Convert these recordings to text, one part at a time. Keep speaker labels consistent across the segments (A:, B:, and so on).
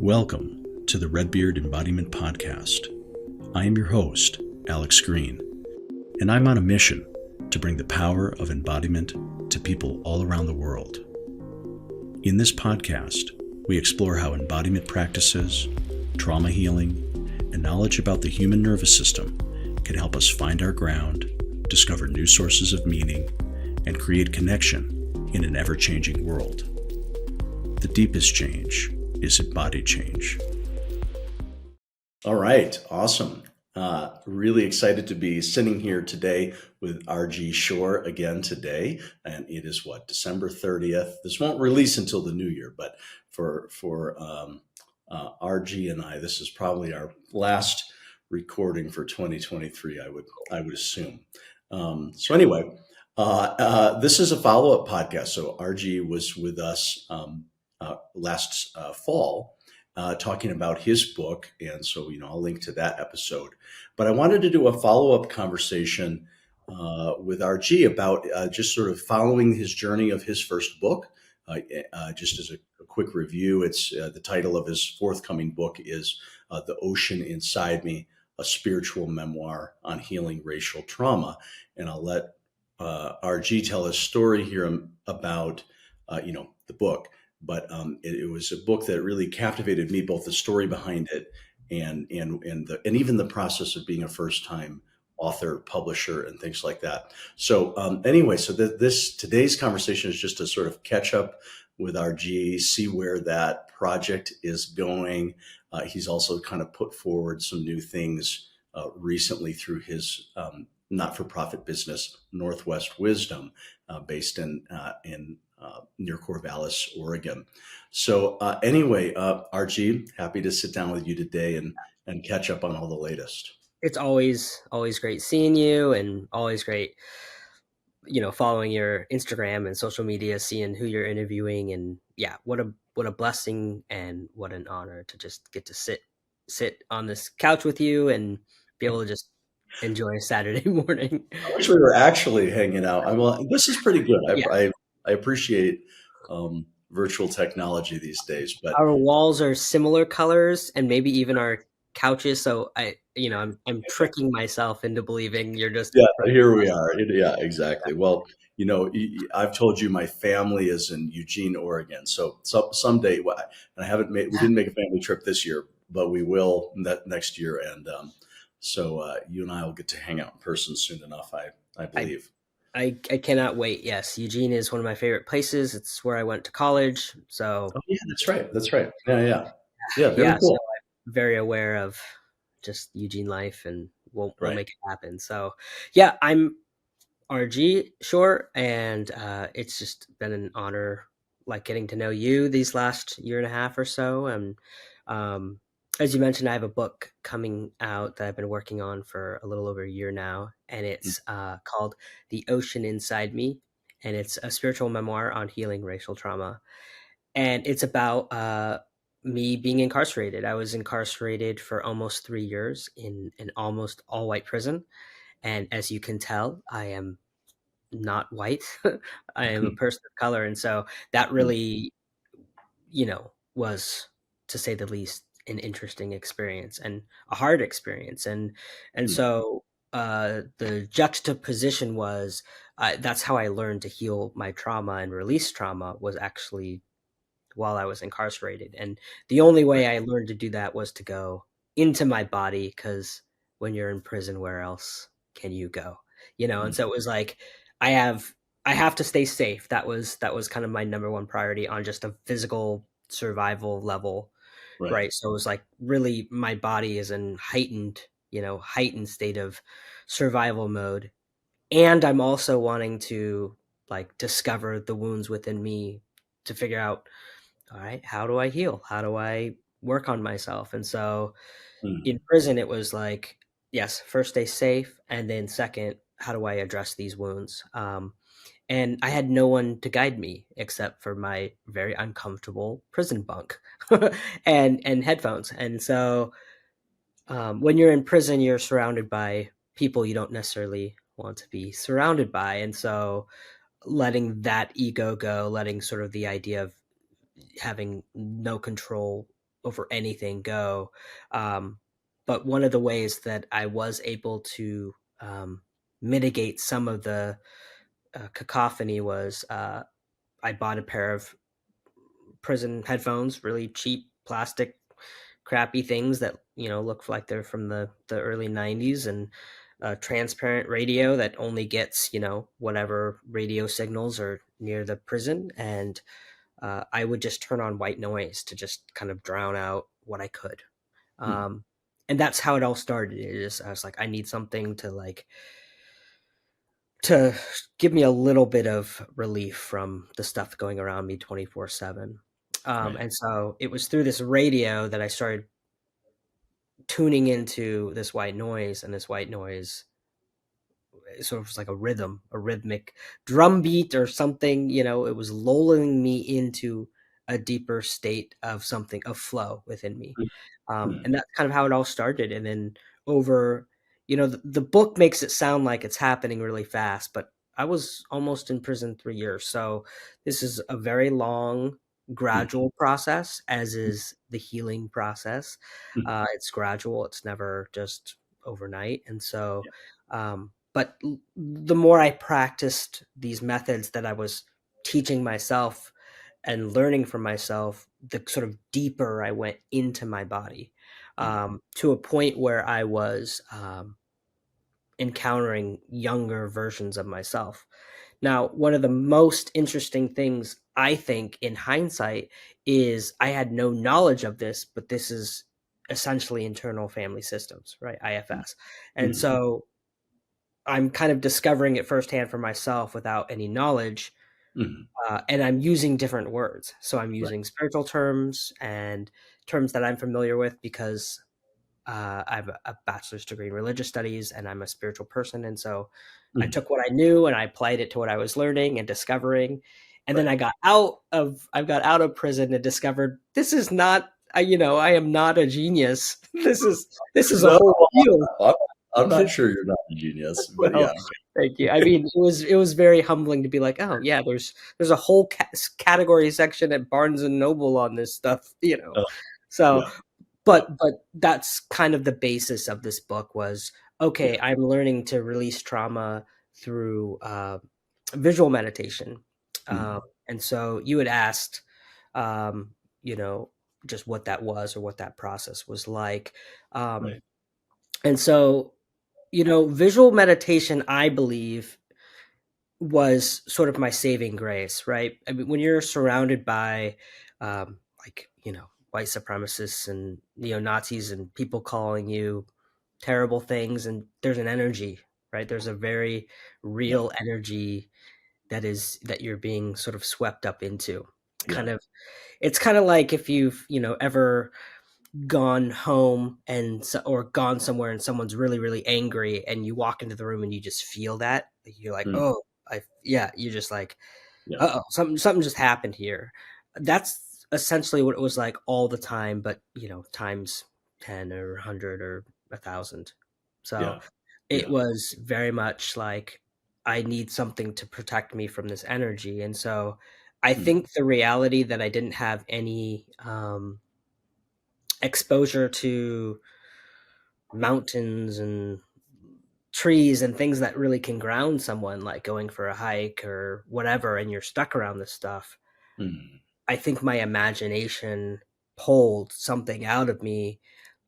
A: Welcome to the Redbeard Embodiment Podcast. I am your host, Alex Green, and I'm on a mission to bring the power of embodiment to people all around the world. In this podcast, we explore how embodiment practices, trauma healing, and knowledge about the human nervous system can help us find our ground, discover new sources of meaning, and create connection in an ever-changing world. The deepest change is embodied change. All right, awesome. Really excited to be sitting here today with RG Shore again today, and it is December 30th. This won't release until the new year, but for RG and I, this is probably our last recording for 2023. I would assume. So anyway, this is a follow-up podcast. So RG was with us last fall, talking about his book. And so, I'll link to that episode. But I wanted to do a follow-up conversation with RG about just sort of following his journey of his first book. Just as a quick review, it's the title of his forthcoming book is The Ocean Inside Me, a spiritual memoir on healing racial trauma. And I'll let RG tell his story here about, the book. But it was a book that really captivated me, both the story behind it and even the process of being a first-time author, publisher, and things like that. So anyway, so today's conversation is just to sort of catch up with RG, see where that project is going. He's also kind of put forward some new things recently through his not-for-profit business, Northwest Wisdom, based in near Corvallis, Oregon. So anyway, RG, happy to sit down with you today and catch up on all the latest.
B: It's always great seeing you, and always great, following your Instagram and social media, seeing who you're interviewing, and yeah, what a blessing and what an honor to just get to sit on this couch with you and be able to just enjoy a Saturday morning.
A: I wish we were actually hanging out. This is pretty good.
B: Yeah.
A: I appreciate virtual technology these days, but
B: our walls are similar colors and maybe even our couches. So I'm tricking myself into believing you're just.
A: Yeah, here we are. Yeah, exactly. Well, I've told you my family is in Eugene, Oregon. So someday, we didn't make a family trip this year, but we will next year. And so you and I will get to hang out in person soon enough, I believe.
B: I cannot wait. Yes, Eugene is one of my favorite places. It's where I went to college. So
A: yeah, that's right. Yeah. Very cool.
B: So I'm very aware of just Eugene life, and we'll make it happen. So yeah, I'm RG Shore, and it's just been an honor, getting to know you these last year and a half or so. And as you mentioned, I have a book coming out that I've been working on for a little over a year now, and it's called The Ocean Inside Me, and it's a spiritual memoir on healing racial trauma. And it's about me being incarcerated. I was incarcerated for almost 3 years in an almost all-white prison. And as you can tell, I am not white. I am a person of color. And so that really, was, to say the least, an interesting experience and a hard experience. And so the juxtaposition was that's how I learned to heal my trauma and release trauma, was actually while I was incarcerated. And the only way I learned to do that was to go into my body, because when you're in prison, where else can you go? And so it was like, I have to stay safe. That was kind of my number one priority on just a physical survival level. Right. So it was like, really, my body is in heightened state of survival mode. And I'm also wanting to discover the wounds within me to figure out, all right, how do I heal? How do I work on myself? And so in prison, it was like, yes, first stay safe. And then second, how do I address these wounds? And I had no one to guide me except for my very uncomfortable prison bunk and headphones. And so when you're in prison, you're surrounded by people you don't necessarily want to be surrounded by. And so letting that ego go, letting sort of the idea of having no control over anything go. Um, but one of the ways that I was able to mitigate some of the cacophony was I bought a pair of prison headphones, really cheap plastic crappy things that look like they're from the early 90s, and a transparent radio that only gets whatever radio signals are near the prison. And I would just turn on white noise to just kind of drown out what I could.
A: Hmm.
B: um, and that's how it all started. I was like, I need something to give me a little bit of relief from the stuff going around me 24/7.
A: Right.
B: And so it was through this radio that I started tuning into this white noise, and this white noise sort of was like a rhythm, a rhythmic drum beat or something. It was lulling me into a deeper state of something, of flow within me.
A: Hmm.
B: And that's kind of how it all started. And then over, the book makes it sound like it's happening really fast, but I was almost in prison 3 years. So this is a very long,
A: Hmm.
B: gradual process, as is the healing process.
A: Hmm.
B: It's gradual, it's never just overnight. And so, but the more I practiced these methods that I was teaching myself and learning from myself, the sort of deeper I went into my body,
A: Hmm.
B: to a point where I was encountering younger versions of myself. Now, one of the most interesting things I think in hindsight is I had no knowledge of this, but this is essentially internal family systems, right? IFS. And
A: Hmm.
B: so I'm kind of discovering it firsthand for myself without any knowledge.
A: Hmm.
B: And I'm using different words. So I'm
A: Right.
B: using spiritual terms and terms that I'm familiar with because I have a bachelor's degree in religious studies, and I'm a spiritual person. And so I
A: Hmm.
B: took what I knew and I applied it to what I was learning and discovering. And then
A: Right.
B: I got out of prison and discovered this is not, I am not a genius. This is a
A: No,
B: whole field.
A: I'm, I'm not sure you're not a genius, but yeah.
B: Well, thank you. I mean, it was very humbling to be like, oh yeah, there's a whole category section at Barnes and Noble on this stuff,
A: Uh,
B: So,
A: yeah. Yeah.
B: but that's kind of the basis of this book was, okay,
A: Yeah.
B: I'm learning to release trauma through visual meditation.
A: Hmm.
B: And so you had asked, um, you know, just what that was or what that process was like. Um,
A: Right.
B: and so visual meditation, I believe, was sort of my saving grace, right? I mean, when you're surrounded by, like, white supremacists and neo Nazis and people calling you terrible things, and there's an energy, right? There's a very
A: Yeah.
B: real energy that you're being sort of swept up into.
A: Yeah.
B: It's kind of like if you've, ever gone home or gone somewhere and someone's really really angry, and you walk into the room and you just feel that, like, you're like,
A: Mm.
B: oh, yeah, you're just like,
A: Yeah.
B: uh-oh, something just happened here. That's essentially what it was like all the time, but times 10 or 100 or 1,000. So
A: Yeah.
B: it
A: Yeah.
B: was very much like, I need something to protect me from this energy. And so I
A: Mm.
B: think the reality that I didn't have any exposure to mountains and trees and things that really can ground someone, like going for a hike or whatever, and you're stuck around this stuff.
A: Mm.
B: I think my imagination pulled something out of me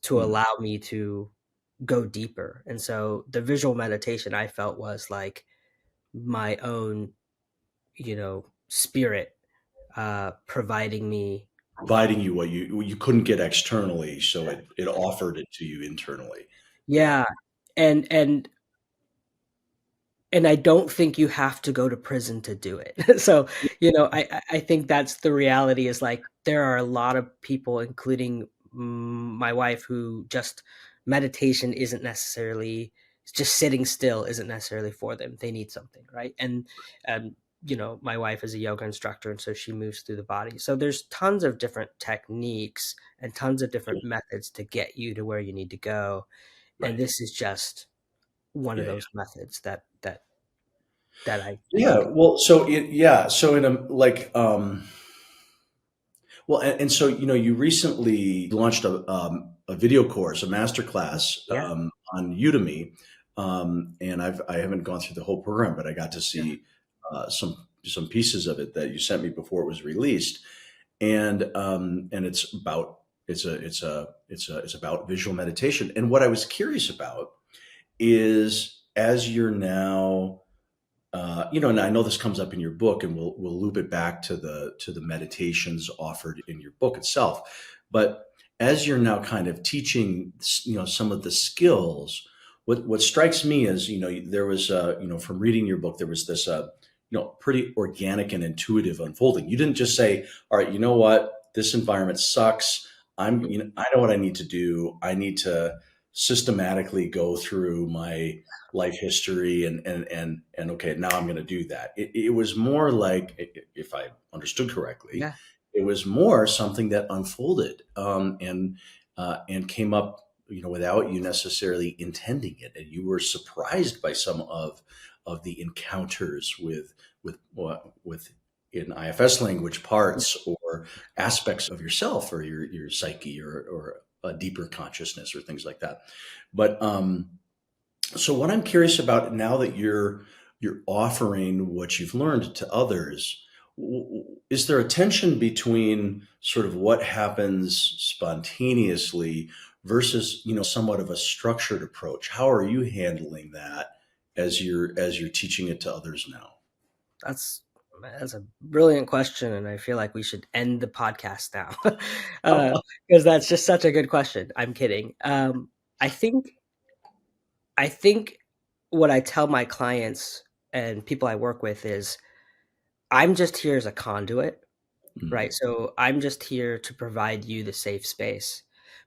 B: to
A: Mm.
B: allow me to go deeper. And so the visual meditation, I felt, was like my own, spirit providing me.
A: Providing you what you couldn't get externally, so it offered it to you internally. Yeah.
B: Yeah. And and I don't think you have to go to prison to do it. So, I think that's the reality, is like, there are a lot of people, including my wife, who just meditation isn't necessarily, just sitting still isn't necessarily for them. They need something, right? And my wife is a yoga instructor, and so she moves through the body. So there's tons of different techniques and tons of
A: Yeah.
B: different methods to get you to where you need to go. And
A: Right.
B: this is just one of
A: Yeah.
B: those methods that I
A: Yeah.
B: think.
A: Well, so in a like Well, and so you recently launched a video course, a masterclass
B: Yeah,
A: on Udemy, and I haven't gone through the whole program, but I got to
B: yeah,
A: see some pieces of it that you sent me before it was released, and it's about visual meditation. And what I was curious about is, as you're now and I know this comes up in your book, and we'll loop it back to the meditations offered in your book itself. But as you're now kind of teaching, some of the skills, what strikes me is, there was, from reading your book, there was this, pretty organic and intuitive unfolding. You didn't just say, "All right, you know what, this environment sucks.
B: mhm,
A: I know what I need to do. I need to systematically go through my life history and okay, now I'm going to do that." It was more like, if I understood correctly,
B: yeah,
A: it was more something that unfolded, and came up, without you necessarily intending it, and you were surprised by some of the encounters with in IFS language,
B: yeah.
A: parts or aspects of yourself, or your psyche, or a deeper consciousness, or things like that. But so what I'm curious about now, that you're offering what you've learned to others, is there a tension between sort of what happens spontaneously versus, somewhat of a structured approach? How are you handling that as you're teaching it to others now?
B: That's that's a brilliant question, and I feel like we should end the podcast now, because that's just such a good question. I'm kidding. I think I think what I tell my clients and people I work with is I'm just here as a conduit, right?
A: Mm,
B: So I'm just here to provide you the safe space.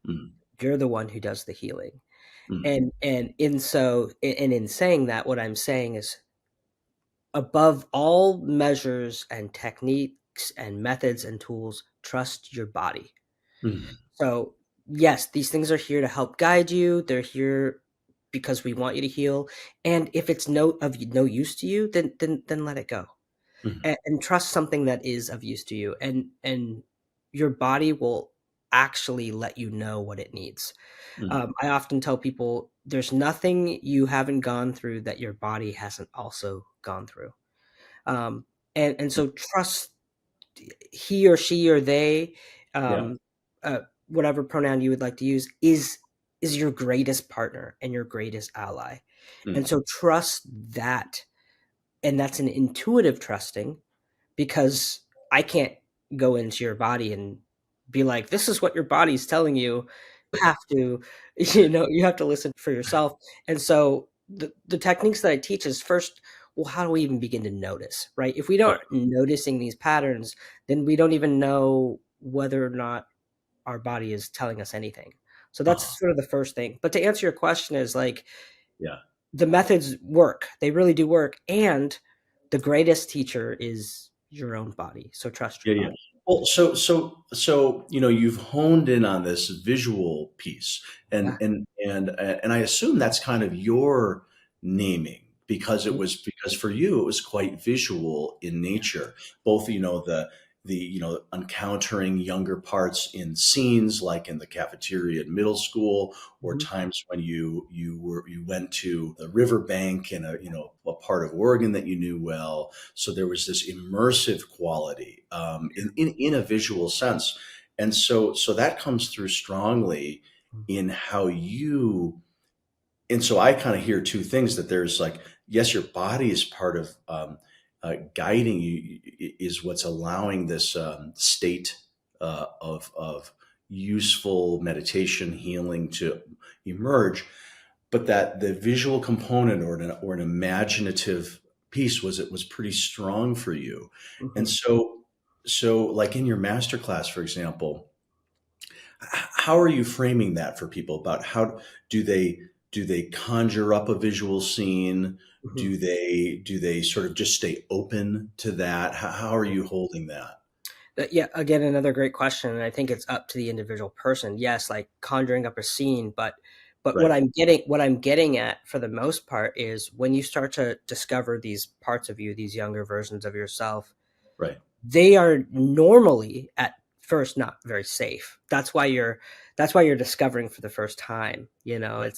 A: mm,
B: You're the one who does the healing.
A: mm,
B: And in saying that, what I'm saying is, above all measures and techniques and methods and tools, trust your body.
A: mm,
B: So, yes, these things are here to help guide you. They're here because we want you to heal. And if it's no use to you, then let it go.
A: mm,
B: And trust something that is of use to you. And your body will actually let you know what it needs.
A: mm,
B: I often tell people there's nothing you haven't gone through that your body hasn't also gone through. Um, and
A: mm.
B: so trust he or she or they,
A: Yeah.
B: um, whatever pronoun you would like to use, is your greatest partner and your greatest ally. And
A: Mm,
B: so trust that, and that's an intuitive trusting, because I can't go into your body and be like, "This is what your body's telling you." You have to, you have to listen for yourself. And so the techniques that I teach is, first, well, how do we even begin to notice, right? If we
A: right.
B: don't noticing these patterns, then we don't even know whether or not our body is telling us anything. So
A: Uh-huh.
B: that's sort of the first thing. But to answer your question is, like,
A: Yeah.
B: the methods work. They really do work. And the greatest teacher is your own body. So trust your
A: Yeah, yeah.
B: body.
A: Well, so you've honed in on this visual piece,
B: Yeah.
A: and I assume that's kind of your naming, because
B: Mhm.
A: for you it was quite visual in nature. Both, the encountering younger parts in scenes like in the cafeteria at middle school, or
B: Mhm.
A: times when you went to the riverbank in a part of Oregon that you knew well. So there was this immersive quality, in a visual sense, and so that comes through strongly
B: Mhm.
A: in how you. And so I kind of hear two things: that there's, like, yes, your body is part of, guiding you, is what's allowing this, state, of useful meditation healing to emerge, but that the visual component, or an imaginative piece, was pretty strong for you. And
B: Mhm.
A: so like in your masterclass, for example, how are you framing that for people? About how do they conjure up a visual scene?
B: Mhm.
A: Do they sort of just stay open to that? How are you holding that?
B: Yeah, again, another great question, and I think it's up to the individual person. Yes, like conjuring up a scene, but what
A: Right,
B: I'm getting at, for the most part, is when you start to discover these parts of you, these younger versions of yourself,
A: right.
B: they are normally at first not very safe. That's why you're discovering for the first time.
A: Right.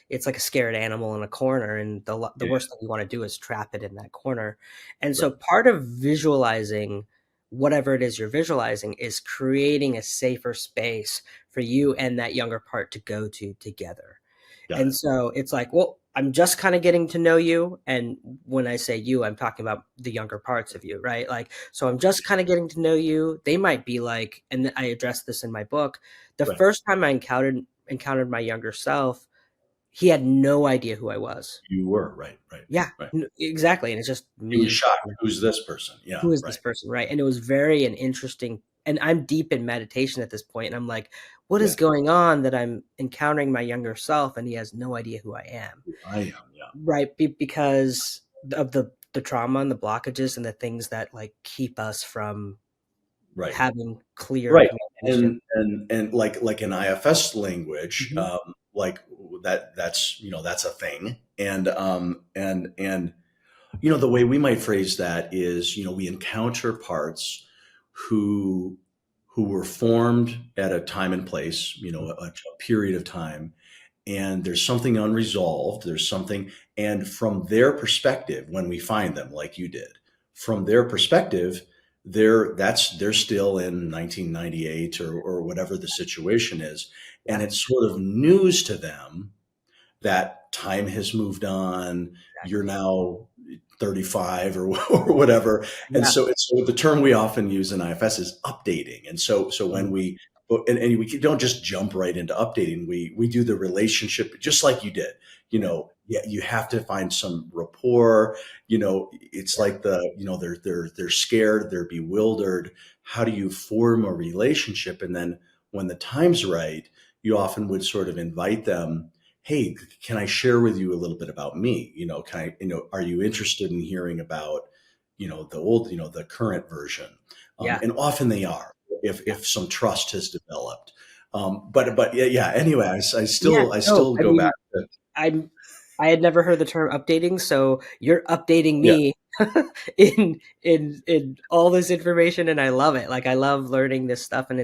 B: It's like a scared animal in a corner, and the
A: Yeah.
B: worst thing you want to do is trap it in that corner. And so
A: Right.
B: part of visualizing whatever it is you're visualizing is creating a safer space for you and that younger part to go to together.
A: Got
B: And
A: it.
B: so it's like, well, I'm just kind of getting to know you. And when I say you, I'm talking about the younger parts of you, right? Like, so I'm just kind of getting to know you. They might be like, and I address this in my book. The
A: Right.
B: first time I encountered my younger self, he had no idea who I was.
A: You were right. Right.
B: Yeah,
A: Right.
B: exactly. And it's just
A: He was
B: me.
A: shocked. Who's this person? Yeah.
B: Who is this
A: Right.
B: person, right? And it was very an interesting, and I'm deep in meditation at this point, and I'm like, what is
A: Yeah.
B: going on that I'm encountering my younger self, and he has no idea who I am,
A: I am. Yeah.
B: right? Because of the trauma and the blockages and the things that like keep us from
A: Right.
B: having clear
A: Right.
B: communication.
A: And like in IFS language,
B: Mhm.
A: like that's a thing. And the way we might phrase that is, we encounter parts who were formed at a time and place, a period of time, and there's something unresolved. There's something, and from their perspective, when we find them, like you did, from their perspective, they're still in 1998 or whatever the situation is, and
B: Yeah,
A: it's sort of news to them that time has moved on. You're
B: exactly.
A: now 35 or whatever. And
B: Yeah.
A: so the term we often use in IFS is updating. And so when
B: Mhm.
A: and we don't just jump right into updating, we do the relationship just like you did.
B: Yeah.
A: Yeah, you have to find some rapport. It's
B: Yeah.
A: like they're scared, they're bewildered. How do you form a relationship? And then when the time's right, you often would sort of invite them, hey, can I share with you a little bit about me? Are you interested in hearing about, the current version?
B: Yeah.
A: And often they are,
B: Yeah.
A: if some trust has developed. But yeah, yeah. Anyway, I
B: Yeah.
A: still
B: No, I
A: go back
B: mean,
A: to,
B: I'm I had never heard the term updating, so you're updating
A: yeah,
B: me in all this information, and I love it. Like I love learning this stuff, and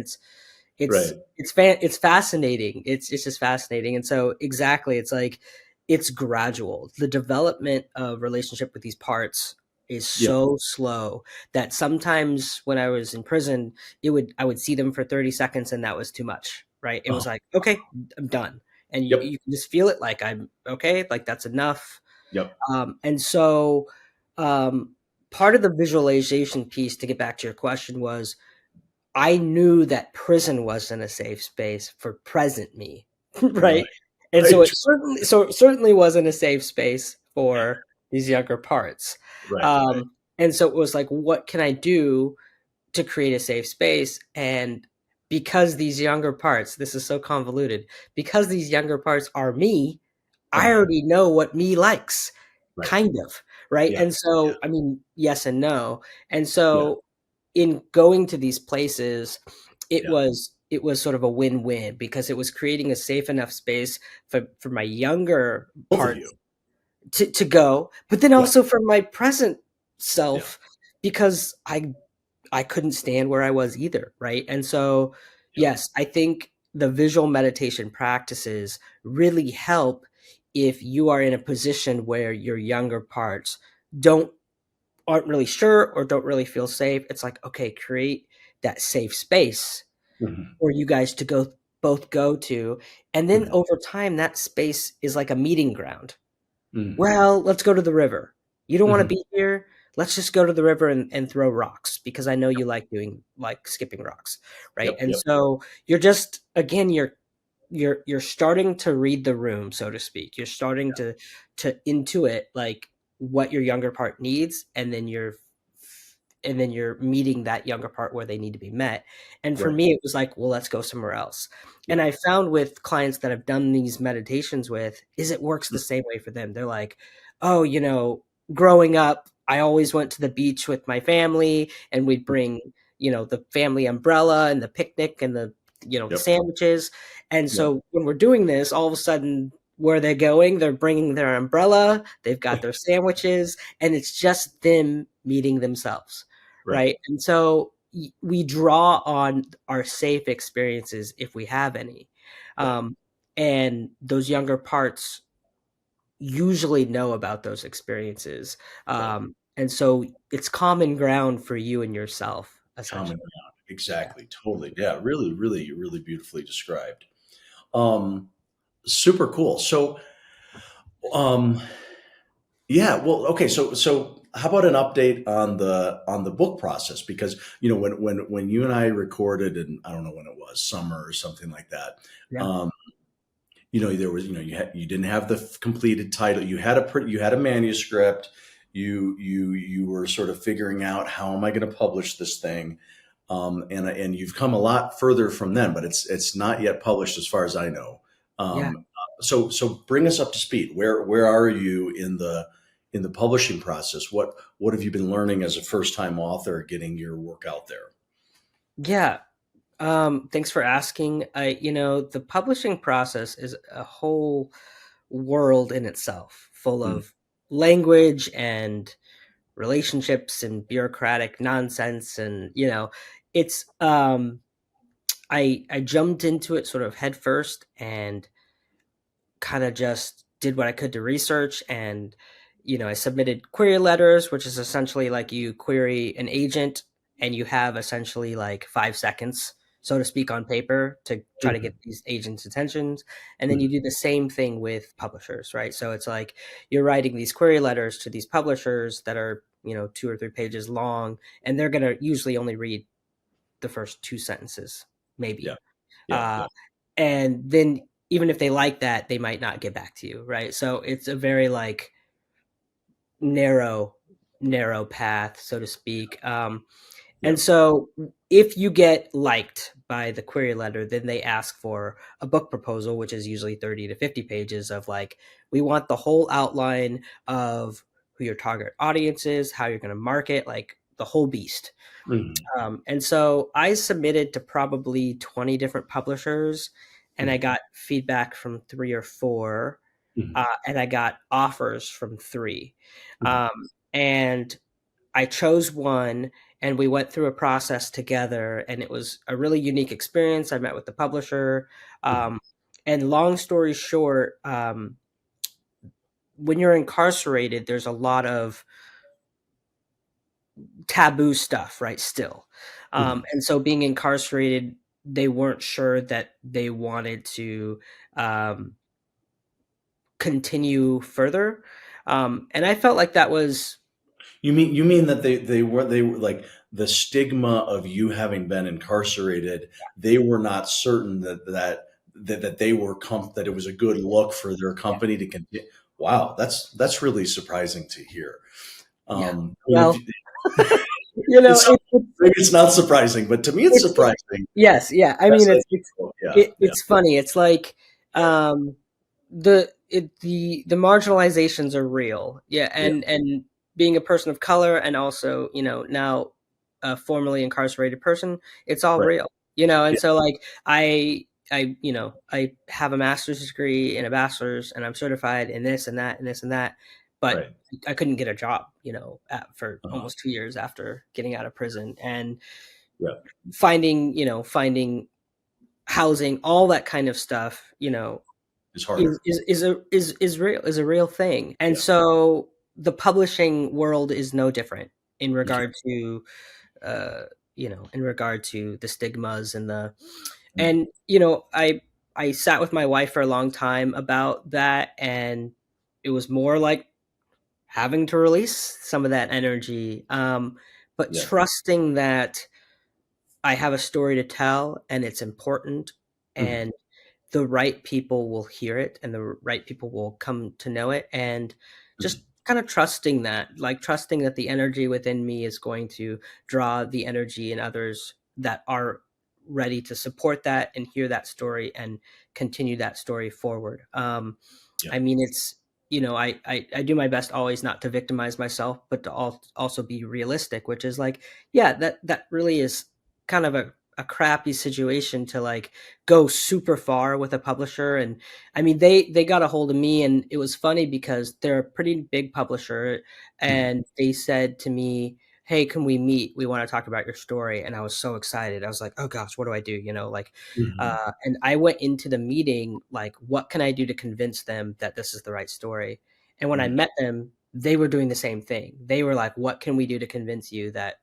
A: right,
B: it's fascinating. It's just fascinating. And so exactly, it's like it's gradual. The development of relationship with these parts is
A: yeah,
B: so slow that sometimes when I was in prison, I would see them for 30 seconds and that was too much, right? It was
A: uh
B: like, okay, I'm done. And
A: yep,
B: you can just feel it like I'm okay, like that's enough.
A: yep,
B: And so um part of the visualization piece to get back to your question was I knew that prison wasn't a safe space for present me,
A: right,
B: right? And so
A: right,
B: it certainly wasn't a safe space for these younger parts.
A: right, right,
B: And so it was like, what can I do to create a safe space? And because these younger parts, this is so convoluted, because these younger parts are me, I
A: uh
B: already know what me likes,
A: right,
B: kind of, right?
A: yeah,
B: And so, I mean, yes and no. And
A: yeah,
B: so in going to these places,
A: yeah.
B: it was sort of a win-win because it was creating a safe enough space for my younger
A: Both of you,
B: parts to go, but then
A: yeah,
B: also for my present
A: yeah,
B: self because I couldn't stand where I was either, right? And so,
A: yep,
B: yes, I think the visual meditation practices really help if you are in a position where your younger parts don't aren't really sure or don't really feel safe. It's like, okay, create that safe space
A: hmm,
B: for you guys to both go to. And then
A: hmm,
B: over time, that space is like a meeting ground.
A: hmm,
B: Well, let's go to the river. You don't want to
A: hmm,
B: be here? Let's just go to the river and throw rocks because I know you like doing like skipping rocks, right?
A: yep,
B: And
A: yep,
B: so you're just again you're starting to read the room, so to speak. You're starting to intuit like what your younger part needs, and then you're meeting that younger part where they need to be met. And for
A: right,
B: me, it was like, well, let's go somewhere else. And
A: yeah,
B: I found with clients that I've done these meditations with, is it works
A: mm,
B: the same way for them. They're like, oh, growing up, I always went to the beach with my family and we'd bring, the family umbrella and the picnic and the
A: yep,
B: sandwiches. And
A: yep,
B: so when we're doing this, all of a sudden, where they're going, they're bringing their umbrella, they've got their sandwiches, and it's just them meeting themselves,
A: right,
B: right? And so, we draw on our safe experiences if we have any.
A: Right.
B: Um, and those younger parts usually know about those experiences.
A: Right.
B: And so it's common ground for you and yourself,
A: Common
B: essentially.
A: ground.
B: Yeah.
A: Exactly. Totally. Yeah. Really, really, really beautifully described. Um, Super cool. So, um, yeah. Well, okay. So how about an update on the book process? Because when you and I recorded, and I don't know when it was, summer or something like that.
B: Yeah.
A: Um, there was you didn't have the completed title. You had a manuscript. You were sort of figuring out, how am I going to publish this thing, and you've come a lot further from then, but it's not yet published as far as I know.
B: Yeah.
A: So bring us up to speed. Where are you in the publishing process? What have you been learning as a first time author, getting your work out there?
B: Yeah. Thanks for asking. The publishing process is a whole world in itself, full
A: Mm,
B: of language and relationships and bureaucratic nonsense. And, it's, I jumped into it sort of head first and kind of just did what I could to research. And, I submitted query letters, which is essentially like you query an agent and you have essentially like 5 seconds, so to speak, on paper to try to
A: mhm,
B: get these agents' attentions. And then you
A: mhm,
B: do the same thing with publishers, right? So it's like you're writing these query letters to these publishers that are, 2 or 3 pages long, and they're going to usually only read the first 2 sentences,
A: yeah,
B: maybe.
A: yeah,
B: Uh,
A: yeah.
B: and then even if they like that, they might not get back to you, right? So it's a very like narrow, narrow path, so to speak.
A: Yeah.
B: And so if you get liked by the query letter, then they ask for a book proposal, which is usually 30 to 50 pages of like, we want the whole outline of who your target audience is, how you're going to market, like the whole beast.
A: Mhm,
B: And so I submitted to probably 20 different publishers, and I
A: mhm,
B: got feedback from 3 or 4,
A: mhm,
B: and I got offers from 3.
A: mhm,
B: And I chose one, and we went through a process together, and it was a really unique experience. I met with the publisher.
A: mhm.
B: And long story short, when you're incarcerated, there's a lot of taboo stuff, right? Still.
A: Mhm.
B: And so being incarcerated, they weren't sure that they wanted to um, continue further. And I felt like that was,
A: You mean that they were like, the stigma of you having been incarcerated, they were not certain that they were that it was a good look for their
B: yeah,
A: company to continue. Wow, that's really surprising to hear.
B: yeah.
A: I mean,
B: Well,
A: it's
B: it,
A: maybe it's not surprising, but to me it's
B: it's
A: surprising.
B: yes, yeah. I
A: That's
B: mean,
A: unusual. Yeah, yeah,
B: it's funny. It's like
A: right.
B: the marginalizations are real, yeah,
A: Yeah,
B: and being a person of color and also now a formerly incarcerated person, it's all
A: right.
B: real,
A: Yeah,
B: and so like I have a master's degree and a bachelor's, and I'm certified in this and that and this and that, but
A: right.
B: I couldn't get a job, for
A: Uh-huh.
B: almost 2 years after getting out of prison, and
A: Yeah,
B: finding housing, all that kind of stuff,
A: it's harder.
B: is a real thing. And
A: Yeah,
B: so the publishing world is no different in
A: you can.
B: regard to the stigmas and the
A: Mm,
B: I sat with my wife for a long time about that, and it was more like having to release some of that energy, but
A: yeah.
B: trusting that I have a story to tell and it's important,
A: Mhm,
B: and the right people will hear it and the right people will come to know it, and just
A: mhm.
B: kind of trusting that the energy within me is going to draw the energy in others that are ready to support that and hear that story and continue that story forward.
A: Yeah.
B: I mean, it's I do my best always not to victimize myself, but to also be realistic, which is like, yeah, that really is kind of a crappy situation to like go super far with a publisher. And I mean, they got a hold of me, and it was funny because they're a pretty big publisher,
A: Mhm,
B: and they said to me, hey, can we meet? We want to talk about your story. And I was so excited. I was like, oh gosh, what do I do? Like,
A: Mhm.
B: and I went into the meeting, like, what can I do to convince them that this is the right story? And when I
A: Mhm.
B: met them, they were doing the same thing. They were like, what can we do to convince you that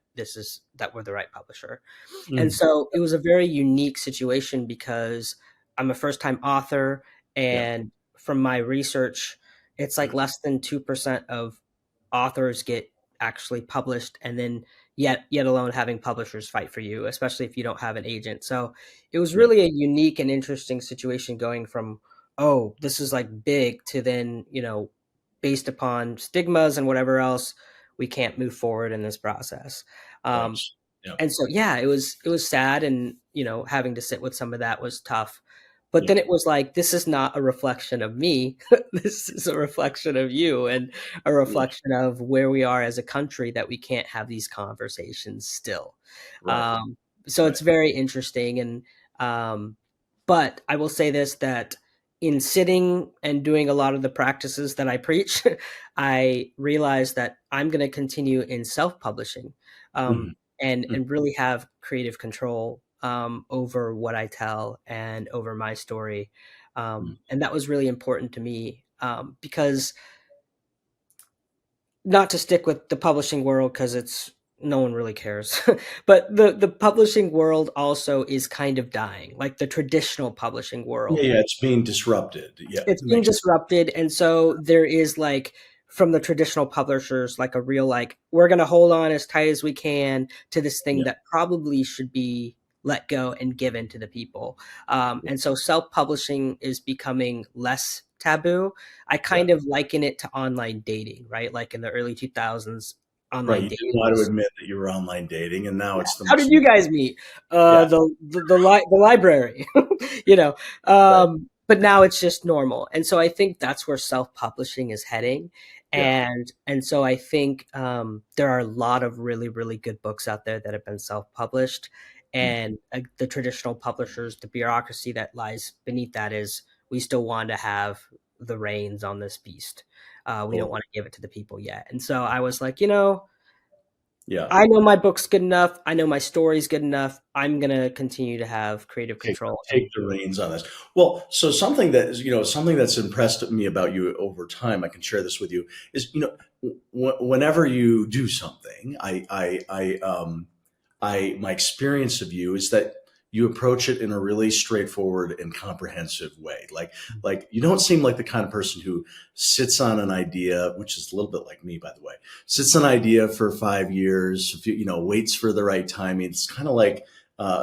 B: that we're the right publisher? And
A: Mhm.
B: so it was a very unique situation because I'm a first time author.
A: Yeah.
B: And from my research, it's like less than 2% of authors get actually published, and then yet alone having publishers fight for you, especially if you don't have an agent. So it was
A: Right.
B: really a unique and interesting situation going from, oh, this is like big, to then, based upon stigmas and whatever else, we can't move forward in this process.
A: Right.
B: Um,
A: Yeah.
B: and so, yeah, it was sad, and having to sit with some of that was tough. But
A: Yeah.
B: then it was like, this is not a reflection of me. This is a reflection of you, and a
A: Yeah.
B: reflection of where we are as a country, that we can't have these conversations still.
A: Right.
B: Um, so
A: Right.
B: it's very interesting. And um, but I will say this, that in sitting and doing a lot of the practices that I preach, I realized that I'm going to continue in self-publishing, um,
A: Mhm.
B: and really have creative control, over what I tell and over my story.
A: Mhm.
B: And that was really important to me, because, not to stick with the publishing world, because it's no one really cares, but the publishing world also is kind of dying, like the traditional publishing
A: Yeah,
B: world.
A: yeah, it's being disrupted. Yeah, it
B: It's being
A: makes
B: disrupted, and so there is, like, from the traditional publishers, like a real, like, we're going to hold on as tight as we can to this thing
A: yeah,
B: that probably should be let go and given to the people.
A: yeah,
B: And so self-publishing is becoming less taboo. I
A: yeah.
B: kind of liken it to online dating, right? Like in the early 2000s,
A: Right,
B: online
A: you didn't
B: dating
A: want to
B: was,
A: admit that you were online dating, and now
B: yeah.
A: it's the
B: How
A: most
B: did you
A: normal.
B: guys meet?
A: Yeah,
B: The library, you know.
A: right.
B: But now it's just normal, and so I think that's where self-publishing is heading.
A: Yeah.
B: And so I think, there are a lot of really, really good books out there that have been self-published,
A: Mm.
B: and the traditional publishers, the bureaucracy that lies beneath that is, we still want to have the reins on this beast. We don't
A: Totally.
B: want to give it to the people yet. And so I was like,
A: Yeah.
B: I know my book's good enough. I know my story's good enough. I'm gonna continue to have creative
A: Take
B: control.
A: take
B: And
A: the reins on this. Well, so something that is, something that's impressed me about you over time, I can share this with you, is, whenever you do something, my experience of you is that you approach it in a really straightforward and comprehensive way. Like you don't seem like the kind of person who sits on an idea, which is a little bit like me, by the way, sits on an idea for 5 years, waits for the right timing. It's kind of like,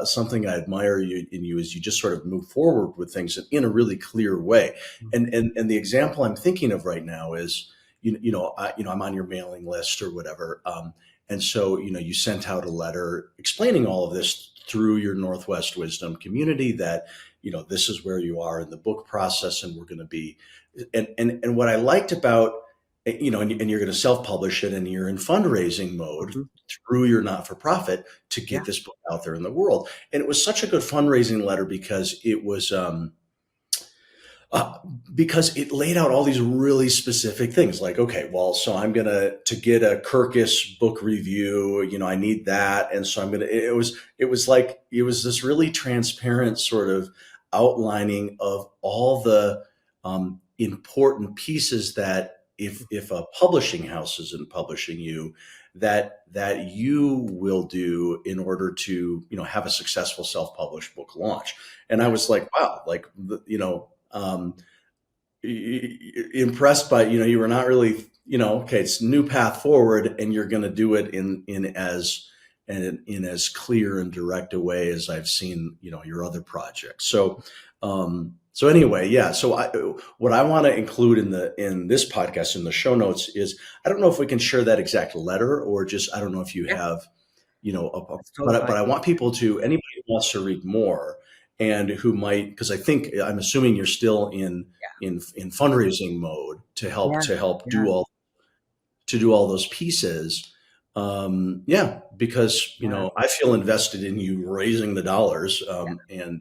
A: something I admire in you is you just sort of move forward with things in a really clear way. And the example I'm thinking of right now is, I'm on your mailing list or whatever. And so, you sent out a letter explaining all of this through your Northwest Wisdom community, that, this is where you are in the book process, and we're going to be, and what I liked about, and you're going to self-publish it, and you're in fundraising mode
B: Mhm.
A: through your not-for-profit to
B: Yeah.
A: get this book out there in the world. And it was such a good fundraising letter because it was, uh, because it laid out all these really specific things, like, okay, well, so I'm gonna, to get a Kirkus book review, I need that, and so I'm gonna, it was this really transparent sort of outlining of all the, important pieces that, if a publishing house isn't publishing you, that you will do in order to, have a successful self-published book launch. And I
B: Yeah.
A: was like, wow, like, impressed by, you were not really, okay, it's new path forward, and you're going to do it in as clear and direct a way as I've seen, your other projects. So anyway, yeah. So what I want to include in this podcast, in the show notes, is, I don't know if we can share that exact letter, or just, I don't know if you
B: Yeah.
A: have,
B: That's totally
A: but
B: fine.
A: I want people to, anybody who wants to read more, and who might, because I'm assuming you're still in fundraising mode to help
B: Yeah. Yeah.
A: do all those pieces. Yeah, because,
B: Yeah.
A: I feel invested in you raising the dollars,
B: Yeah.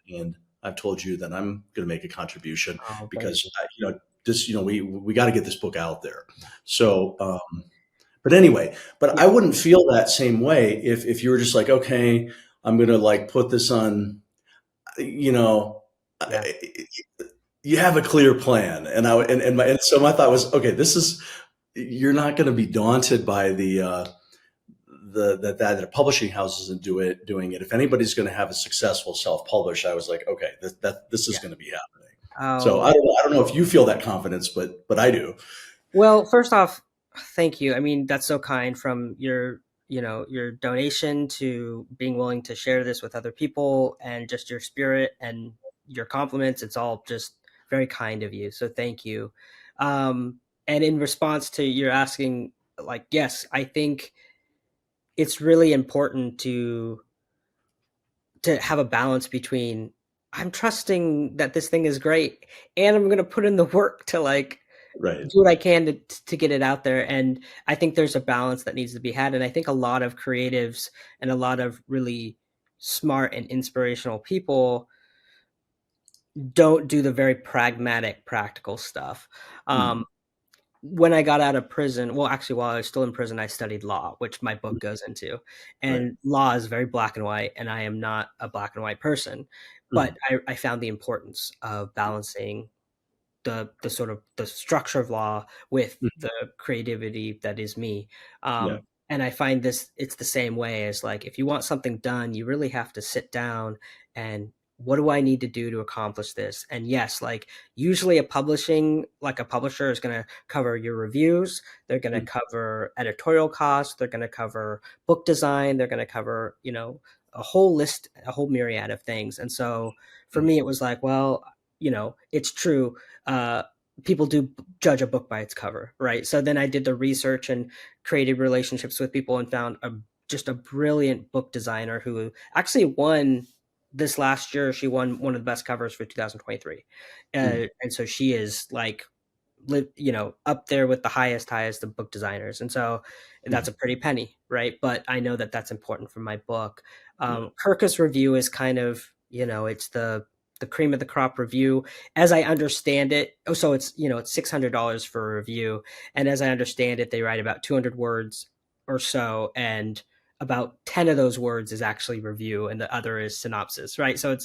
A: and I've told you that I'm going to make a contribution,
B: Oh, thank
A: because,
B: you.
A: this, we got to get this book out there. So, But anyway, but I
B: Yeah.
A: wouldn't feel that same way if you were just like, okay, I'm gonna like put this on, you know,
B: Yeah.
A: you have a clear plan. And so my thought was, okay, this is, you're not going to be daunted by that a publishing house isn't doing it. If anybody's going to have a successful self-publish, I was like, okay, this is
B: Yeah.
A: going to be happening. So
B: Oh,
A: I don't know if you feel that confidence, but I do.
B: well, first off, thank you. I mean, that's so kind from your, your donation to being willing to share this with other people and just your spirit and your compliments. It's all just very kind of you. So thank you. Um, and in response to your asking, like, yes, I think it's really important to have a balance between I'm trusting that this thing is great and I'm going to put in the work to like
A: Right.
B: do what I can to get it out there. And I think there's a balance that needs to be had. And I think a lot of creatives and a lot of really smart and inspirational people don't do the very pragmatic, practical stuff.
A: Mm,
B: Um, when I got out of prison, well, actually, while I was still in prison, I studied law, which my book goes into.
A: right.
B: And law is very black and white, and I am not a black and white person. But
A: Mm,
B: I found the importance of balancing the sort of the structure of law with
A: mm,
B: the creativity that is me.
A: yeah.
B: And I find this it's the same way as like if you want something done, you really have to sit down and what do I need to do to accomplish this? And yes, like usually a publisher is going to cover your reviews, they're going to
A: Mm,
B: cover editorial costs, they're going to cover book design, they're going to cover, a whole list, a whole myriad of things. And so for
A: mm,
B: me, it was like, well, it's true, uh, people do judge a book by its cover, right? So then I did the research and created relationships with people and found just a brilliant book designer who actually won this last year. She won one of the best covers for 2023,
A: mm,
B: and so she is like up there with the highest of book designers. And so that's
A: mm,
B: a pretty penny, right? But I know that that's important for my book.
A: yeah.
B: Kirkus review is kind of, it's the cream of the crop review as I understand it. Oh, so it's $600 for a review. And as I understand it, they write about 200 words or so. And about 10 of those words is actually review and the other is synopsis, right? So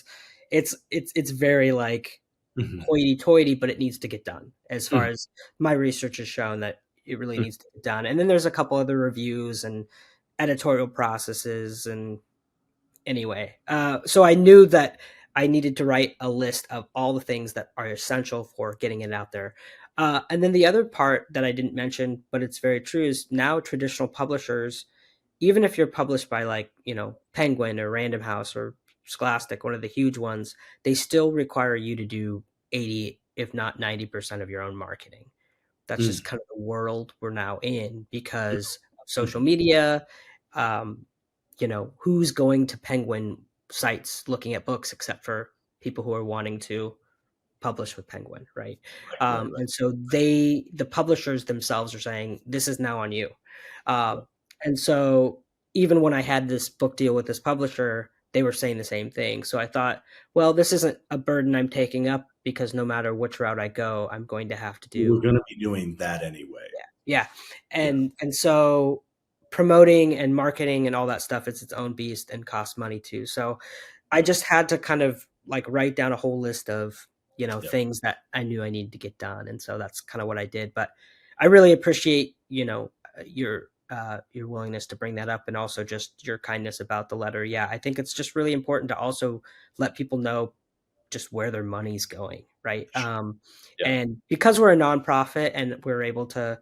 B: it's very like
A: Mhm,
B: hoity-toity, but it needs to get done. As far
A: mm,
B: as my research has shown that it really
A: mm,
B: needs to get done. And then there's a couple other reviews and editorial processes. And anyway, so I knew that I needed to write a list of all the things that are essential for getting it out there. And then the other part that I didn't mention, but it's very true, is now traditional publishers, even if you're published by like, Penguin or Random House or Scholastic, one of the huge ones, they still require you to do 80, if not 90% of your own marketing. That's just
A: mm,
B: kind of the world we're now in because of social
A: mhm.
B: media. Um, who's going to Penguin sites looking at books except for people who are wanting to publish with Penguin, right?
A: Right, right, right.
B: And so the publishers themselves are saying, this is now on you.
A: Yeah.
B: Um, and so even when I had this book deal with this publisher, they were saying the same thing. So I thought, well, this isn't a burden I'm taking up because no matter which route I go, I'm going to have to
A: You were
B: do.
A: gonna be doing that anyway.
B: Yeah.
A: Yeah,
B: And so promoting and marketing and all that stuff, it's its own beast and costs money too. So I
A: yeah,
B: just had to kind of like write down a whole list of,
A: yeah.
B: things that I knew I needed to get done. And so that's kind of what I did. But I really appreciate, your willingness to bring that up and also just your kindness about the letter. Yeah, I think it's just really important to also let people know just where their money's going, right?
A: Sure. Yeah,
B: And because we're a nonprofit and we're able to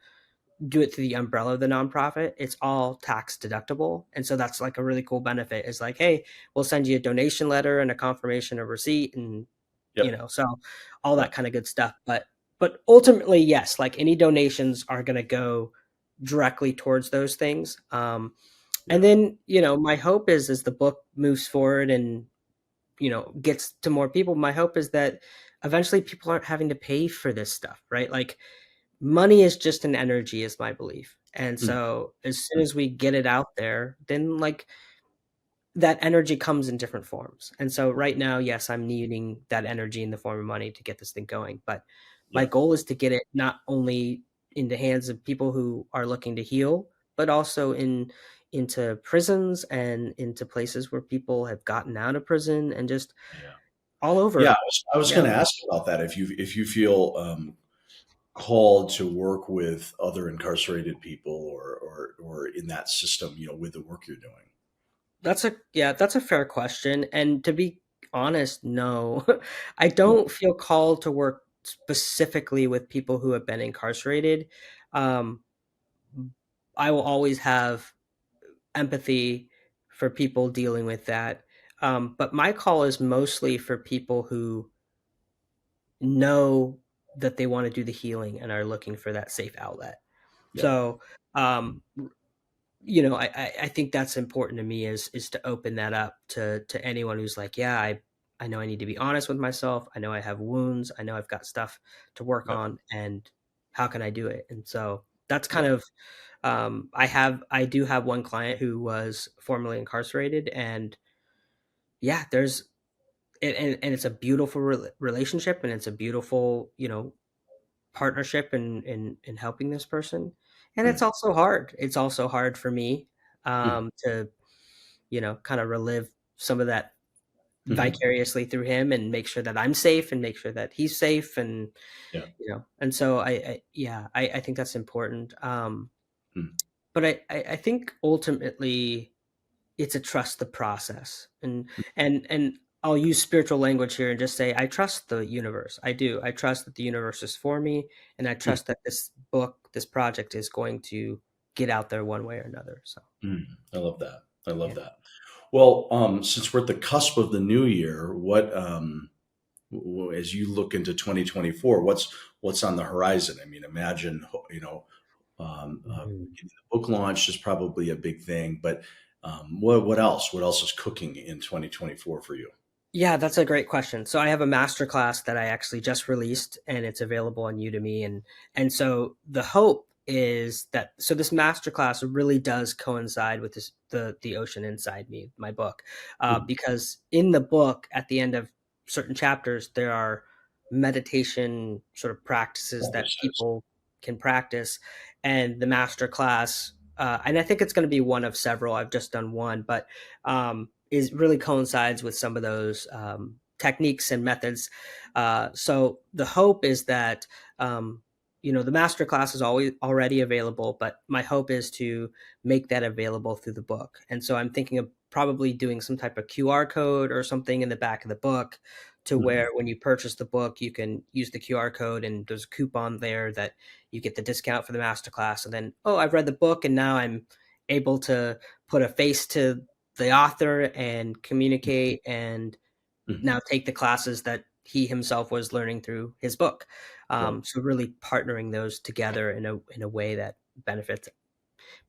B: do it through the umbrella of the nonprofit, it's all tax deductible. And so that's like a really cool benefit is like, hey, we'll send you a donation letter and a confirmation of receipt and
A: yep,
B: so all
A: yeah,
B: that kind of good stuff. But ultimately, yes, like any donations are gonna go directly towards those things.
A: yeah.
B: And then, my hope is as the book moves forward and gets to more people, my hope is that eventually people aren't having to pay for this stuff, right? Like money is just an energy is my belief. And
A: Mm,
B: so as soon
A: mm,
B: as we get it out there, then like that energy comes in different forms. And so right now, yes, I'm needing that energy in the form of money to get this thing going. But my
A: yeah,
B: goal is to get it not only in the hands of people who are looking to heal, but also into prisons and into places where people have gotten out of prison and just
A: Yeah.
B: all
A: Yeah,
B: over.
A: I was
B: Yeah.
A: going to ask about that. If you feel called to work with other incarcerated people or in that system, with the work you're doing.
B: That's a fair question. And to be honest, no. I
A: No.
B: don't feel called to work specifically with people who have been incarcerated. Um, I will always have empathy for people dealing with that. But my call is mostly for people who know that they want to do the healing and are looking for that safe outlet.
A: Yeah.
B: So, um, I think that's important to me is to open that up to anyone who's like, yeah, I know I need to be honest with myself. I know I have wounds. I know I've got stuff to work
A: Yeah.
B: on, and how can I do it? And so that's
A: Yeah.
B: kind of I do have one client who was formerly incarcerated, and yeah, there's and it's a beautiful relationship, and it's a beautiful partnership in helping this person. And it's
A: Mm.
B: also hard. It's also hard for me
A: Mm.
B: to kind of relive some of that
A: Hmm.
B: vicariously through him and make sure that I'm safe and make sure that he's safe. And
A: Yeah.
B: and so I think that's important.
A: Mm.
B: But I think ultimately it's a trust the process. And I'll use spiritual language here and just say I trust the universe. I do. I trust that the universe is for me, and I
A: Mm.
B: trust that this project is going to get out there one way or another. So
A: Mm. I love that. I love
B: yeah.
A: that. Well, since we're at the cusp of the new year, what as you look into 2024, what's on the horizon? I mean, imagine
B: Mhm.
A: getting the book launched is probably a big thing, but what else? What else is cooking in 2024 for you?
B: Yeah, that's a great question. So I have a masterclass that I actually just released, and it's available on Udemy. And so the hope is that this masterclass really does coincide with the ocean inside me, my book,
A: Mm.
B: because in the book, at the end of certain chapters, there are meditation sort of practices that
A: Practices.
B: people can practice, and the masterclass. And I think it's going to be one of several. I've just done one, but is really coincides with some of those techniques and methods. So the hope is that the master class is always already available, but my hope is to make that available through the book. And so I'm thinking of probably doing some type of QR code or something in the back of the book to
A: Mhm.
B: where when you purchase the book, you can use the QR code and there's a coupon there that you get the discount for the masterclass. And then, oh, I've read the book and now I'm able to put a face to the author and communicate and
A: Mhm.
B: now take the classes that he himself was learning through his book.
A: Right.
B: So really partnering those together in a way that benefits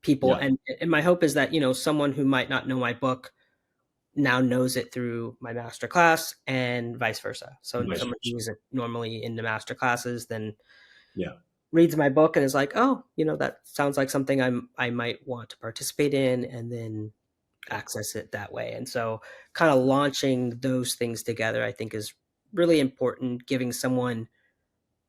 B: people.
A: Yeah.
B: And my hope is that someone who might not know my book now knows it through my master class and vice versa. So
A: Vice
B: someone
A: versa.
B: who isn't normally into master classes then
A: Yeah.
B: reads my book and is like, oh, that sounds like something I might want to participate in, and then
A: Okay.
B: access it that way. And so kind of launching those things together, I think is really important, giving someone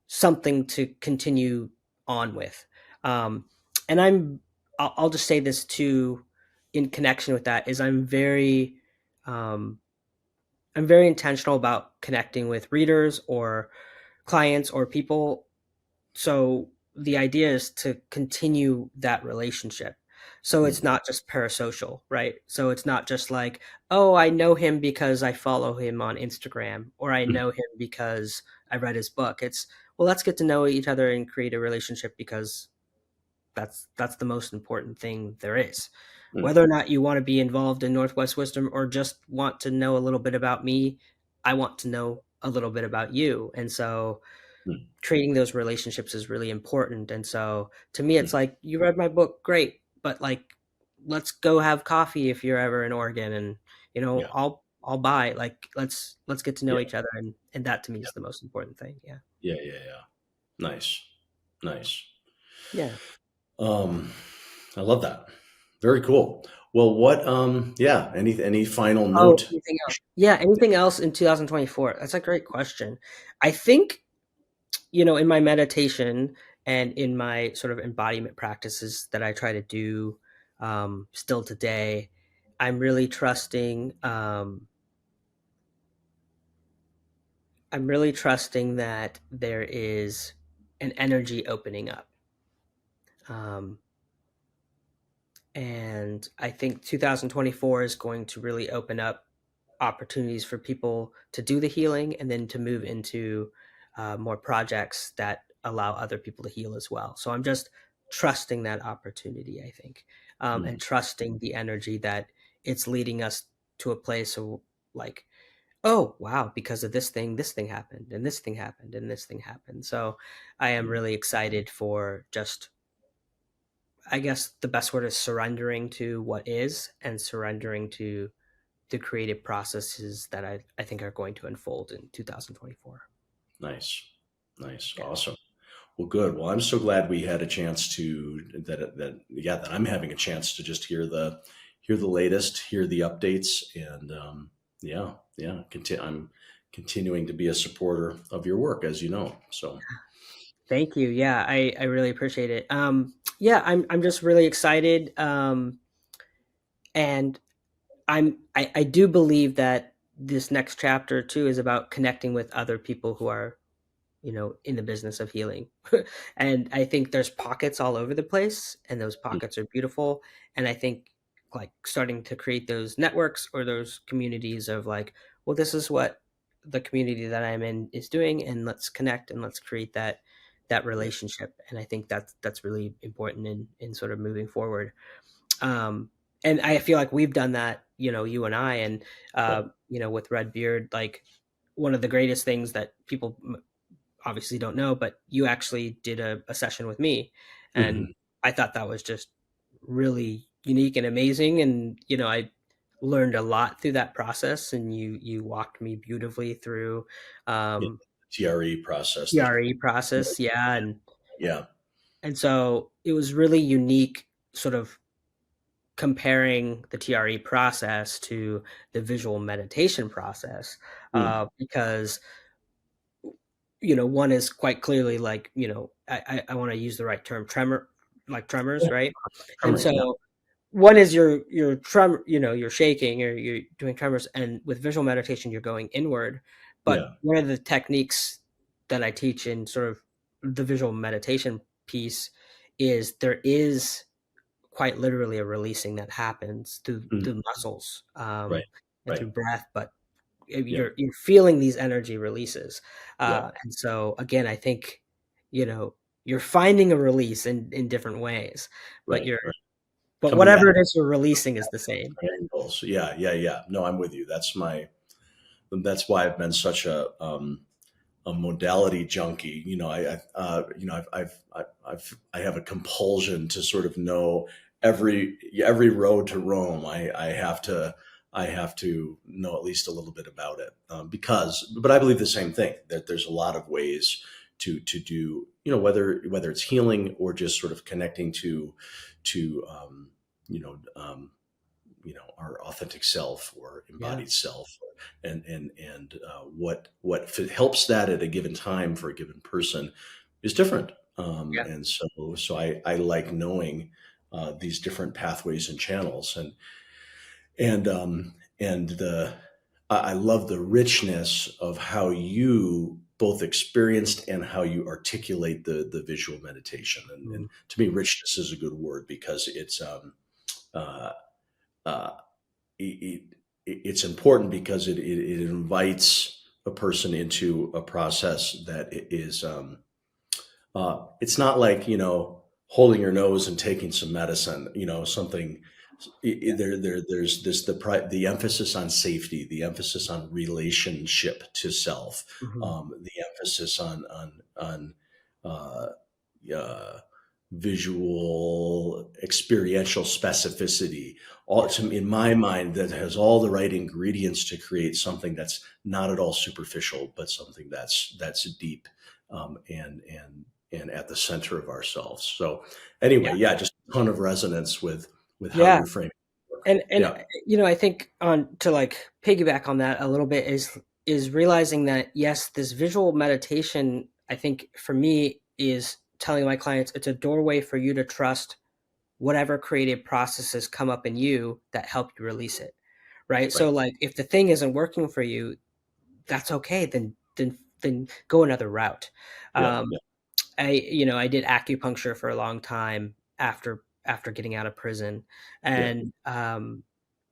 B: something to continue on with. Um, and I'll just say this too, in connection with that, is um, I'm very intentional about connecting with readers or clients or people. So the idea is to continue that relationship. So it's
A: Mm.
B: not just parasocial, right? So it's not just like, oh, I know him because I follow him on Instagram, or I
A: Mm.
B: know him because I read his book. It's, well, let's get to know each other and create a relationship, because that's the most important thing there is.
A: Mm.
B: Whether or not you want to be involved in Northwest Wisdom or just want to know a little bit about me, I want to know a little bit about you. And so
A: Mm.
B: creating those relationships is really important. And so to me, it's
A: Mm.
B: like, you read my book, great, but like, let's go have coffee if you're ever in Oregon, and
A: Yeah.
B: I'll buy. Like, let's get to know
A: Yeah.
B: each other, and that to me is the most important thing. Yeah.
A: Yeah. Yeah. Yeah. Nice. Nice.
B: Yeah.
A: Um, I love that. Very cool. Well, yeah, any final
B: Oh,
A: note?
B: anything else? Yeah, anything else in 2024? That's a great question. I think, in my meditation, and in my sort of embodiment practices that I try to do still today, I'm really trusting. I'm really trusting that there is an energy opening up. Um, and I think 2024 is going to really open up opportunities for people to do the healing and then to move into more projects that allow other people to heal as well. So I'm just trusting that opportunity, I think, and
A: Mm.
B: trusting the energy that it's leading us to a place of like, oh, wow, because of this thing happened, and this thing happened, and this thing happened. So I am
A: Mm.
B: really excited for just, I guess the best word is surrendering to what is and surrendering to the creative processes that I think are going to unfold in 2024.
A: Nice. Nice.
B: Yeah.
A: Awesome. Well, good. Well, I'm so glad we had a chance to that I'm having a chance to just hear the latest, hear the updates, and I'm continuing to be a supporter of your work, as you know. So,
B: Thank you. Yeah, I really appreciate it. Yeah, I'm just really excited. And I do believe that this next chapter too is about connecting with other people who are, in the business of healing. And I think there's pockets all over the place, and those
A: mm,
B: pockets are beautiful. And I think like starting to create those networks or those communities of like, well, this is what the community that I'm in is doing, and let's connect and let's create that
A: right,
B: relationship. And I think that's really important in sort of moving forward. Um, and I feel like we've done that, you and I, and
A: right.
B: with Red Beard, like one of the greatest things that people obviously don't know, but you actually did a session with me, and
A: Mhm.
B: I thought that was just really unique and amazing. And I learned a lot through that process, and you walked me beautifully through
A: Yeah,
B: um,
A: TRE process.
B: TRE process, yeah,
A: Yeah.
B: and so it was really unique, sort of comparing the TRE process to the visual meditation process,
A: Mm.
B: because one is quite clearly like, I want to use the right term, like tremors,
A: Yeah.
B: right? And
A: Memory. Yeah.
B: so one is your tremor, you're shaking or you're doing tremors, and with visual meditation, you're going inward. But
A: Yeah.
B: one of the techniques that I teach in sort of the visual meditation piece is there is quite literally a releasing that happens through
A: Mm.
B: the muscles,
A: Right.
B: and
A: Right.
B: through breath, but
A: Yeah.
B: you're feeling these energy releases,
A: Yeah.
B: and so again, I think you're finding a release in different ways, but
A: Right. Right. Coming back
B: whatever it is you're releasing is the same.
A: to angles. Yeah. Yeah. Yeah. No, I'm with you. That's why I've been such a modality junkie. I have a compulsion to sort of know every road to Rome. I have to know at least a little bit about it, but I believe the same thing, that there's a lot of ways to do, whether it's healing or just sort of connecting to you know um, our authentic self or
B: Yeah,
A: embodied self, and what helps that at a given time for a given person is different.
B: yeah,
A: And so I like knowing these different pathways and channels, and the I love the richness of how you both experienced and how you articulate the visual meditation. And
B: mhm,
A: to me, richness is a good word because uh, uh, it, it's important because it invites a person into a process that is it's not like holding your nose and taking some medicine, something.
B: yeah,
A: There's this the emphasis on safety, the emphasis on relationship to self,
B: mhm,
A: the emphasis on uh, uh, visual experiential specificity, all
B: yeah,
A: in my mind, that has all the right ingredients to create something that's not at all superficial, but something that's deep, and at the center of ourselves. So
B: yeah,
A: anyway, yeah, just a ton of resonance with how
B: yeah.
A: you're framing work.
B: And
A: Yeah.
B: I think on to like piggyback on that a little bit is realizing that yes, this visual meditation, I think for me is telling my clients it's a doorway for you to trust whatever creative processes come up in you that help you release it. Right.
A: Right.
B: So like if the thing isn't working for you, that's okay. Then go another route.
A: Yeah.
B: Um,
A: Yeah.
B: I did acupuncture for a long time after getting out of prison,
A: Yeah.
B: and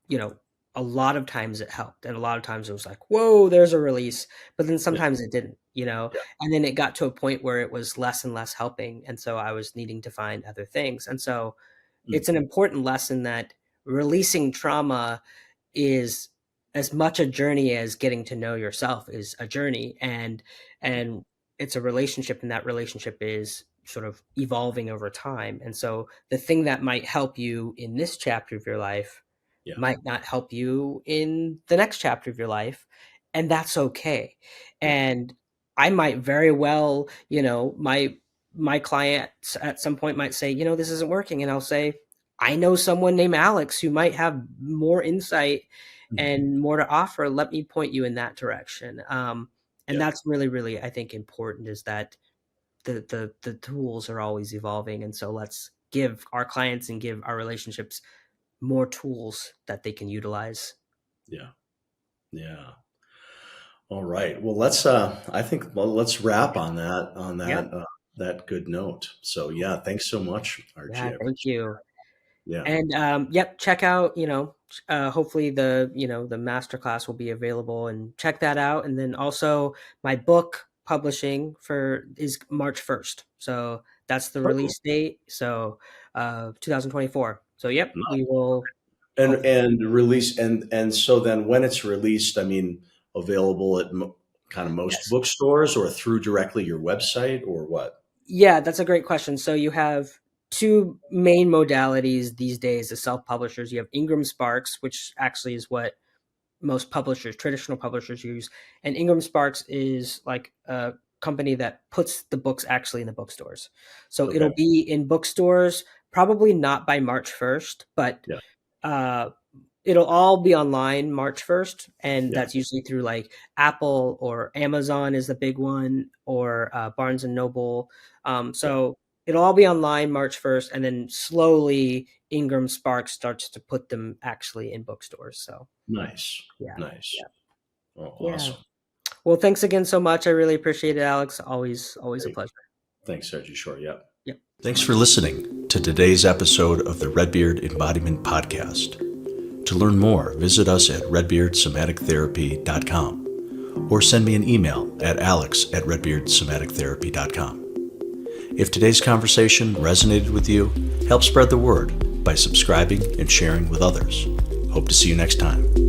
B: you know, a lot of times it helped, and a lot of times it was like, whoa, there's a release, but then
A: Yeah.
B: sometimes it didn't,
A: Yeah.
B: and then it got to a point where it was less and less helping, and so I was needing to find other things, and so
A: Mm.
B: it's an important lesson that releasing trauma is as much a journey as getting to know yourself is a journey, and it's a relationship, and that relationship is sort of evolving over time, and so the thing that might help you in this chapter of your life
A: Yeah.
B: might not help you in the next chapter of your life, and that's okay.
A: Yeah.
B: And I might very well, my clients at some point might say, this isn't working, and I'll say, I know someone named Alex who might have more insight
A: Mm.
B: and more to offer. Let me point you in that direction. And
A: Yeah.
B: that's really, really, I think, important, is that the tools are always evolving, and so let's give our clients and give our relationships more tools that they can utilize.
A: Yeah. Yeah. All right. Well, I think, let's wrap on
B: Yeah.
A: that good note. So yeah, thanks so much, Archie.
B: Yeah.
A: I
B: Thank
A: appreciate
B: you.
A: it. Yeah.
B: And yep, check out, hopefully the masterclass will be available, and check that out. And then also my book publishing is March 1st. So that's the
A: Oh, cool.
B: release date. So 2024. So yep,
A: No.
B: we will
A: And
B: hopefully.
A: release, and so then when it's released, I mean, available at kind of most
B: Yes.
A: bookstores, or through directly your website, or what?
B: Yeah, that's a great question. So you have two main modalities these days as self-publishers. You have Ingram Sparks, which actually is what most publishers, traditional publishers, use. And Ingram Sparks is like a company that puts the books actually in the bookstores. So
A: Okay.
B: it'll be in bookstores, probably not by March 1st, but
A: Yeah.
B: uh, it'll all be online March 1st. And
A: Yeah.
B: that's usually through like Apple or Amazon is the big one, or Barnes and Noble.
A: Yeah.
B: So it'll all be online March 1st. And then slowly Ingram Sparks starts to put them actually in bookstores. So
A: Nice.
B: yeah.
A: Nice.
B: Yeah.
A: Oh,
B: Yeah.
A: awesome.
B: Well, thanks again so much. I really appreciate it, Alex. Always a
A: Great.
B: pleasure.
A: Thanks, Archie Short. Yeah.
B: Yep.
A: Thanks for listening to today's episode of the Redbeard Embodiment Podcast. To learn more, visit us at redbeardsomatictherapy.com or send me an email at alex@redbeardsomatictherapy.com. If today's conversation resonated with you, help spread the word by subscribing and sharing with others. Hope to see you next time.